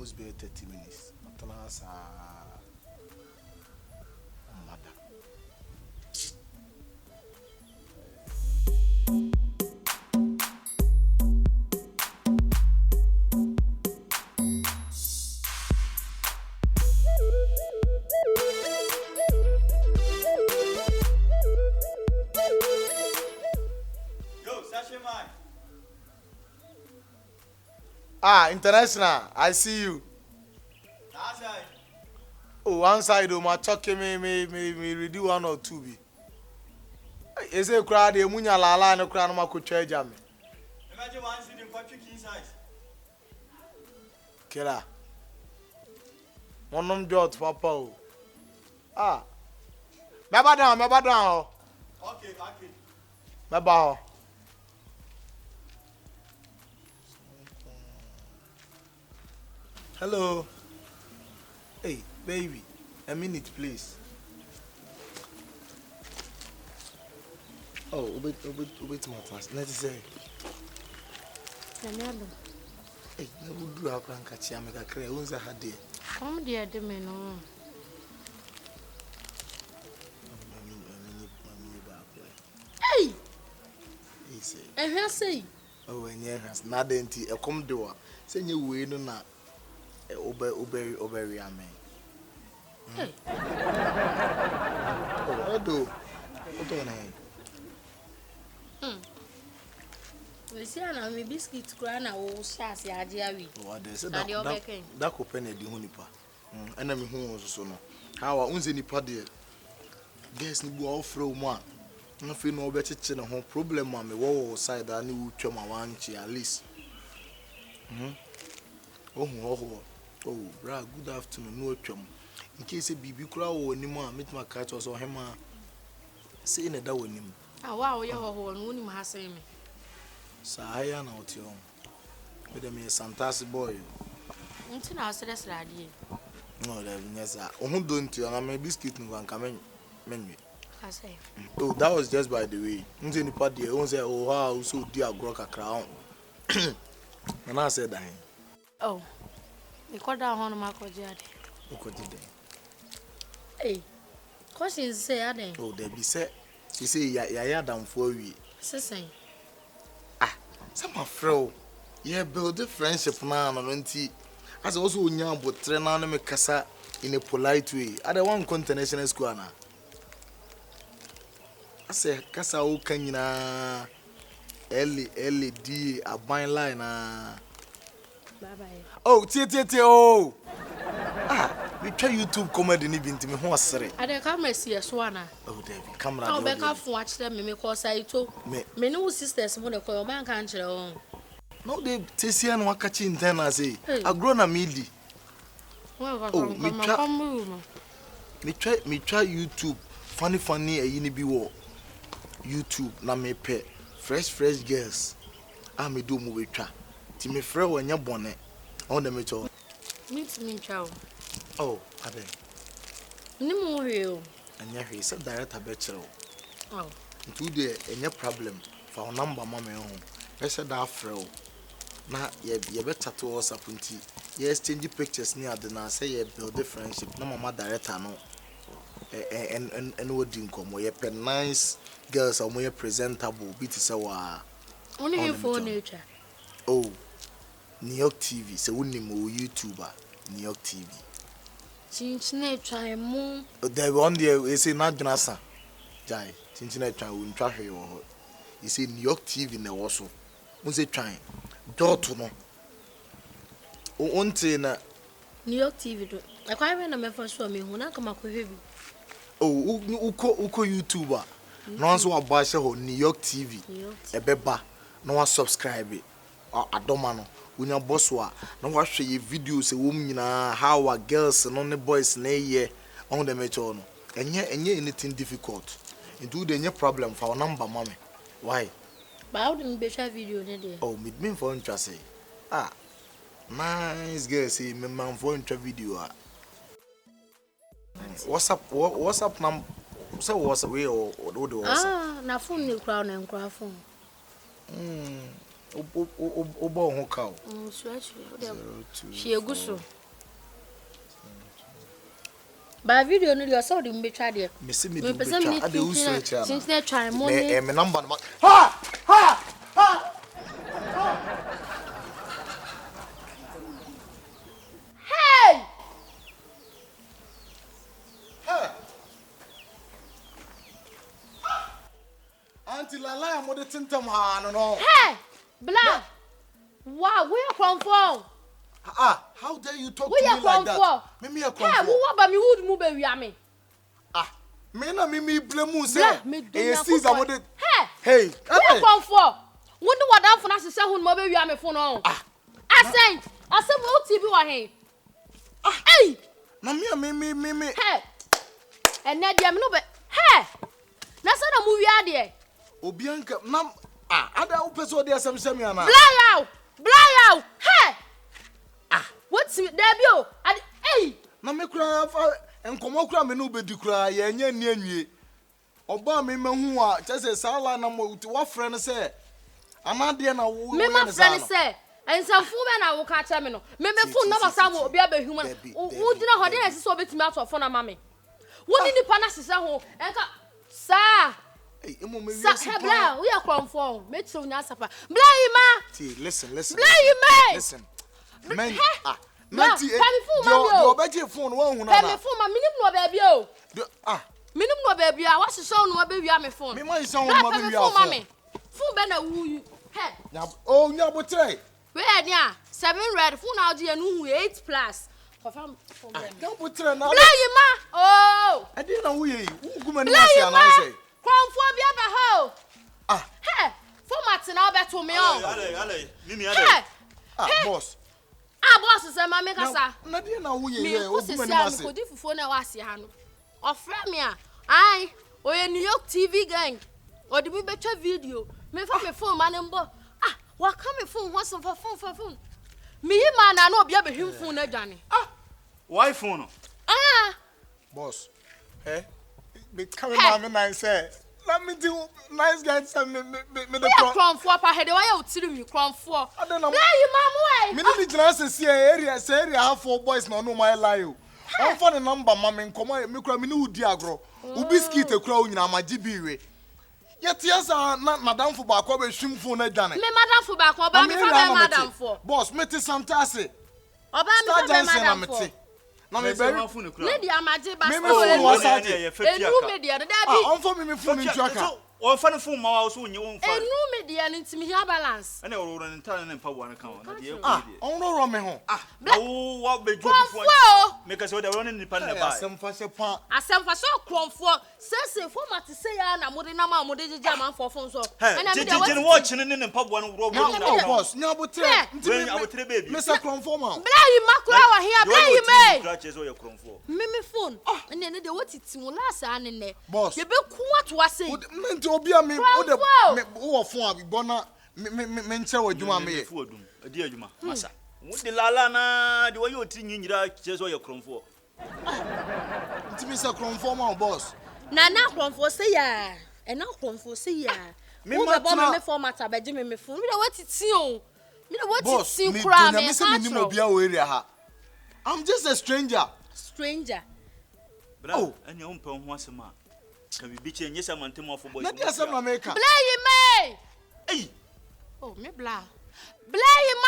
almost be 30 minutes. Ah, international, I see you. That's right. Oh, one side, my chuck me redo 1 or 2 be. Is a crowd, a munya la and a crown of my coach jam. Imagine one sitting for chicken size. Killer. One of George Papa. Ah, Maba down. Okay. Maba. Hello. Hey, baby, a minute, please. Oh, wait, my fast. Let's say. Hey, no good do our crank at Yamaka Cray, who's a had dear. Come, dear, the men. Hey! He say, And I say, oh, and yeah, has nothing tea, a come door. Send you way no not. Obey, amen. hey, Oh, do. What do I? we see an biscuit crown or sassy idea. Oh, there's a that open at the hunipa. And I'm home also. How I owns any party. Guess you go off from one. Nothing no better chin a home problem, mammy. Wall side, I knew chum one at least. Oh, bra, good afternoon, no chum. In case a baby crow or any more, meet my cat was or him. Saying a down him. Ah, wow, your whole woman has seen me. Sayan out your with a mere fantastic boy. Until I said that's idea. No, yes, I don't you. I'm a biscuit and one coming menu. I say, Oh, that was just by the way. Any party owns a oh, how so dear Groka crown. And I said, oh, they called down on my courtyard. Who could it? Hey, questions say, I think. Oh, there be said. She say, ya down for we. Sissing. Some of fro. Yeah, build a friendship now and tea. As also young but train on me casa in a polite way. I don't want continuation school now. I say, casa o canina LED a bind line. Bye bye. Oh, oh. Ah, we try YouTube comedy even to me. What's sorry? I don't come and see a swana. Oh, David, come I'll round. back off watch them because I told me no sisters when a call man can't show. No, they Tessian were catching ten as a grown a mealy. Well, me try YouTube. Funny, a yini be war. YouTube, na me pay. Fresh girls. I me do movie tra. Timmy Fro when you're bonnet. On the metal. Meet me, chow. Oh, are they? No more. And yeah, he said director bachelor. Oh, Today, any problem for number mamma home. I said that fro. Now, you better to us up until you exchange pictures near the now say you build a friendship. No, mamma director, no. And what income where you nice girls are more presentable, bit is our only for nature. Oh, New York TV, so we name YouTuber, New York TV. Cincinnati try more. There one day we say not Jonathan. Jai, Cincinnati try won't try here. You see New York TV in the also. Who's it trying? Daughter no. Oh, on na New York TV do. I can't remember first one me who na come heavy. Oh, uko YouTuber. No one so abash ho New York TV. Ebeba. No one subscribe it. Adomano. When your boss wa. No one share your videos. A woman how our girls and only boys na ye on the metro. And yet anything difficult. Into the problem for our number, mommy. Why? But how do you be share video ne? Oh, me for interest. Ah, nice girl. See me man for interest video. What's up nam so what's away or do ah na phone ni crown and phone Obo ho ka o. So she eguso. Ba video no dey so dey mbetwa dey. Me se me do betwa. Ade usu echa na. Since they try money. Me number no. Ha! Ha! Ha! Hey! Hey! Auntie Lala am the tintam ha no. Hey! Blah! Wow, where you come from? How dare you talk Where to you me like come that? from? Me come Hey, from. who about me would move be wi me? Me na me blame you say. Hey, Sees am the. Hey! Hey, Where you come from? What do what down for na se hu no be wi me phone on? I say mo TV wa hen. Hey! Na me. Hey! And na dia me no be. Hey! Na say na mu wi ade. Obianka nam ada upeso de asem ana. Blah out. Hey! What's there be o? Hey! Na me kura fa enkomo kura me no bedi kura ye nya ni anwie. Oba me mahu a chese sala na mo ti wa frɛ no sɛ anade na wo me ma frɛ no sɛ ensamfu be na wo ka cha me no. Me phone number sam obi abahum na. Wo dina hɔ de na sisi obetimi ato phone na ma me. Wo ni nipa na sisi ho enka sa hey, emo me sa hebla we akromfo me tru nya sapa. Blah listen. Blah Listen. Men Menti the obeje phone wa hu na. Me phone ma minim no ba bia o. Minim no ba bia wa hyehyɛ no ba wi ame phone. Me ma hyehyɛ wo ma ba wi phone. Phone be na wu he. Nya botre. We ni a 7 red phone na odi enu hu 8 plus. Confirm phone be. Nya botre na. Oh. Ade na wo ye. Wo guma ni ma sia na say. Kronfo bia ba ho. He. Format na obeto me on. Ale. Mimi ale. Boss. Boss say ma make asa. Na de na wo ye Me ye. Wo ko guma ni ma se say. ko di fufuo na wa ase ha no. Ofra me a. Ai, oye New York TV gang. Odi mi betwa video. Me fa me phone ma ne mbo. Wa ka me phone ho so for phone. Me yi ma na obi abehim phone na dwane. Why phone? Boss. Me come ma me nine say. Let me do nice guys and me the Kronfo pa hede wa ya otiri mi Kronfo. Ade na. Blah you ma mo Me ni jina se area have 4 boys na no my lie o. On for the number ma me nkomo me kura me ni udi agro. Ubi skit ekura o nyina amaji biwe. Yet yes na madam fo ba ko be hwim phone na dwane. Me madam fo ba ko ba me fa be madam fo. Boss me te santase. Oba me fa be madam fo. Na me be ne dia amaje ba me phone wa sa enu me dia da bi. On for me phone ntuaka. O fa ne phone ma wa so onye won fa. Enu me dia ne ntimi hia balance. Ene o ro ne ntane ne mpa bo an kan o na de e on ro me ho. Wo wa be ju phone. Me ka se o de ro ne nipa ne ba. Asem fa se pa. Asem fa so Kronfo. Se format se ya na mode na ma mode jeje am for phone so. Ena me de je watch ne ne mpa bo an ro No boss, nya botre. Ntimi abotre baby. Mr. Kronfo ma. Blah you makura wa hia blah you me. Scratches o ye Kronfo. Me phone. Ene de wotiti mu last ane ne. Boss. Ye be ku ato ase. Mente obi a me o de wo phone abi na me nche wadwuma me ye. Fu adum. Adi adwuma. Masa. Wo de lala na de wo ye oti nyinyira chezo o ye Kronfo. Ntimi Mr. Kronfo ma boss. Na Kronfo say ya. E na Kronfo say ya. Me ma ma me format abeje me phone. Me de wotiti o. Me de wotiti kra kura me. Me say me ni obi a o area ha. I'm just a stranger. Bra, anya o mpa ho asema. Ka bibi che nyesa mantem of boys. Na dia asem na make. Blah you me. Hey. Oh, me blah. Blah you ma.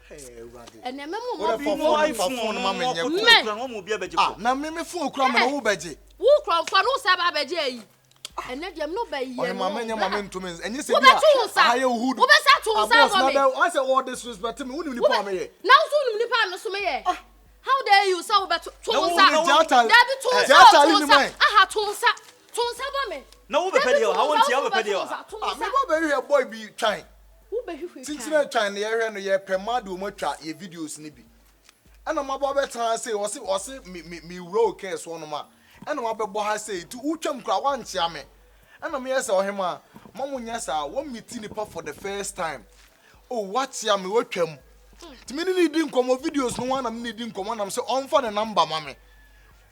Hey, Radi. And me mo phone ma me nye kura no mo bi abeje ko. Na me phone kura me wo beje. Wo Kronfo no sa ba beje yi. Ene dem no ba yi. O ma me nya ma me ntumi. Enye se bia. Ha ye hudu. Wo be sa to sa for me. I say all this respect me. Woni ni pa me ye. Na so nim ni pa no so me ye. How dare you say obeto tonsa? Dabi tonsa. Aha tonsa ba me. Na wo be pede o, how won ti wo be pede o. Me go be here boy be twan. Wo be hwehwe. Tintina twan na ye hwe no ye premado mo twa ye videos ni bi. Ana mabo be tan say o se me wuro ke so no ma. Ana mabo bo ha say tu utwam kra wan chia me. Ana me yesa ohema, mamu nyesa wo meet nipa for the first time. Oh what chia me wo twam. Timi ni di nkomo videos no wana me di nkomo na me say on for the number mame.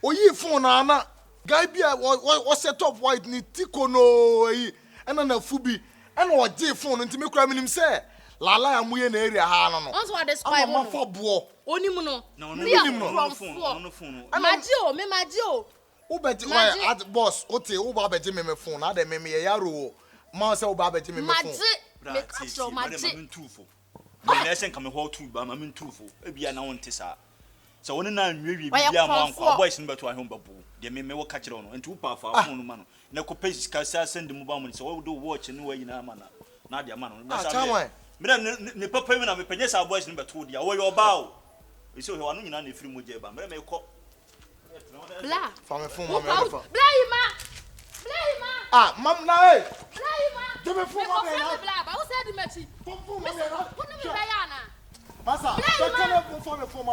Oyi phone na guy bia wo set up white ni tiko no yi ena na fubi ena o je phone ntimi kura minim say Lala ya muye na area ha no. Also what describe Ama fa bo. Onimu no. No, no phone. Majio, me majio. Who bet at boss, Ote, who ba bet me phone, na de me yaro. Ma say who ba bet me phone. Maji. Me catcho maji. I'm too for. Me say come hold to ba I'm too for. E bia na won tesa. So when na nwi bia mo anko boys no beto ahom babu. De me wo catch no nti upa fa phone ma no. Na ko page ka send mu ba mo say wo do watch no wa yina ma na de ma no. Me na papa mi na me penye sa boys no beto dia wo yo ba o. E so he wa no nyina na free mo je ba. Me ko Bla. From a phone, Bla. Ah, mam na hey. Bla. Give me phone, Bla. Who said the match? Phone, Masa. Can phone, Phone, phone,